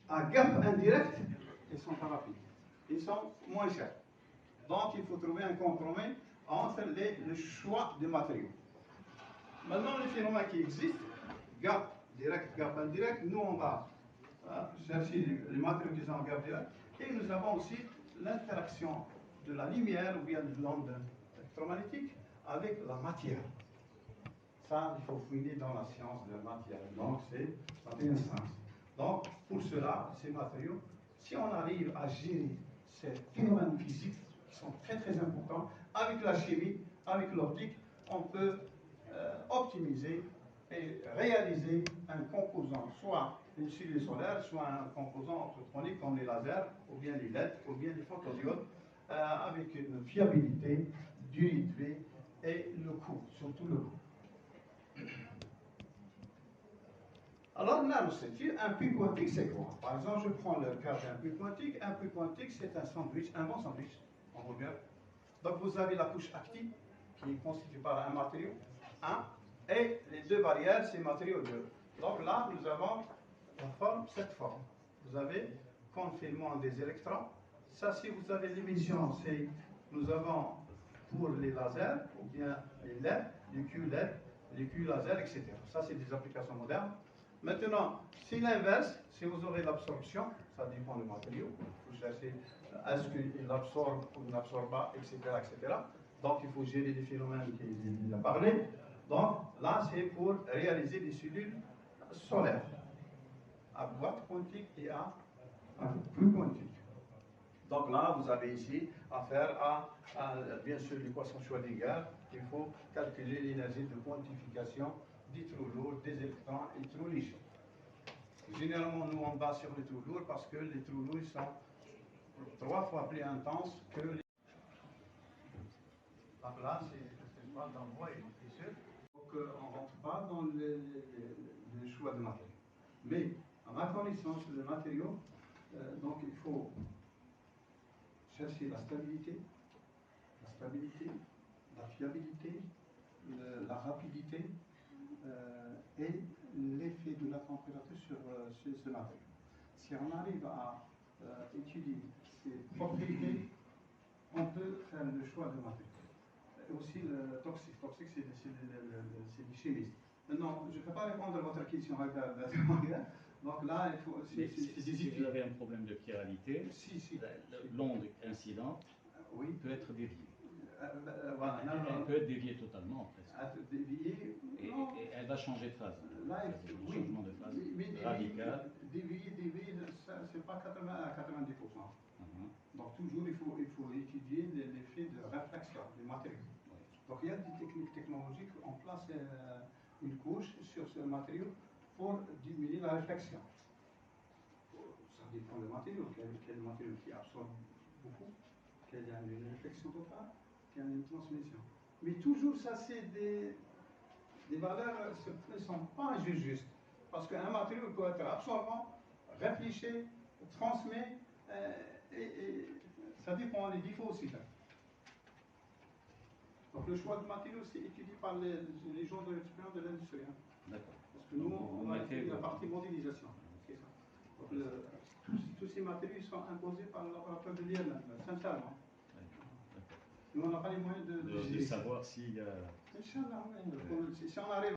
à gap indirect, ils sont pas rapides. Ils sont moins chers. Donc il faut trouver un compromis entre le choix des matériaux. Maintenant, les phénomènes qui existent, gap direct, gap indirect, nous on va chercher les matériaux qui sont en gap direct, et nous avons aussi l'interaction de la lumière ou bien de l'onde électromagnétique avec la matière. Ça, il faut fouiller dans la science de la matière. Donc, c'est une science. Donc, pour cela, ces matériaux, si on arrive à gérer ces phénomènes physiques qui sont très très importants, avec la chimie, avec l'optique, on peut optimiser et réaliser un composant, soit une cellule solaire, soit un composant optronique comme les lasers, ou bien les LED, ou bien les photodiodes, avec une fiabilité, durée de vie et le coût, surtout le coût. Alors, nanostructure, un puits quantique, c'est quoi? Par exemple, je prends le cas d'un puits quantique. Un puits quantique, c'est un sandwich, un bon sandwich, on regarde. Donc, vous avez la couche active, qui est constituée par un matériau, et les deux barrières, c'est matériau 2. Donc là, nous avons cette forme. Vous avez confinement des électrons. Ça, si vous avez l'émission, c'est nous avons pour les lasers, ou bien les LED, les QLED, les Q-lasers, etc. Ça, c'est des applications modernes. Maintenant, c'est l'inverse. Si vous aurez l'absorption, ça dépend du matériau. Vous cherchez est-ce qu'il absorbe ou n'absorbe pas, etc., etc. Donc, il faut gérer les phénomènes qu'il a parlé. Donc, là, c'est pour réaliser des cellules solaires à boîte quantique et à flux quantique. Donc là, vous avez ici affaire à bien sûr, l'équation Schrödinger. Il faut calculer l'énergie de quantification des trous lourds, des électrons et des trous légers. Généralement, nous, on base sur les trous lourds parce que les trous lourds sont 3 fois plus intenses que les... Donc là, c'est pas d'envoi et de fissure. Donc, on ne rentre pas dans le choix de matériaux. Mais, à ma connaissance, le matériau, donc il faut chercher la stabilité, la fiabilité, la rapidité et l'effet de la température sur ce matériau. Si on arrive à étudier ces propriétés, on peut faire le choix de matériau. Et aussi le toxique. Toxique, c'est des chimistes. Non, je ne peux pas répondre à votre question. Donc là, il faut. Si vous avez un problème de chiralité, l'onde incidente peut être déviée. Voilà, elle peut être déviée totalement, presque. Déviée, et elle va changer de phase. Là, un changement de phase radical. Dévier, c'est pas 80 à 90%. Donc toujours, il faut étudier l'effet de réflexion des matériaux. Donc il y a des techniques technologiques, on place une couche sur ce matériau pour diminuer la réflexion. Ça dépend du matériau, quel matériau qui absorbe beaucoup, quelle a une réflexion totale, quelle a une transmission. Mais toujours ça, c'est des valeurs qui ne sont pas justes. Parce qu'un matériau peut être absorbant, réfléchi, transmet, et ça dépend des défauts aussi. Là. Donc le choix de matériaux, c'est étudié par les gens de l'expérience de l'industrie. D'accord. Parce que nous, on a étudié la partie modélisation. C'est ça. Donc tous ces matériaux sont imposés par le laboratoire de l'IRM, sincèrement. Nous, on n'a pas les moyens de savoir s'il y a... Inch'Allah, si on arrive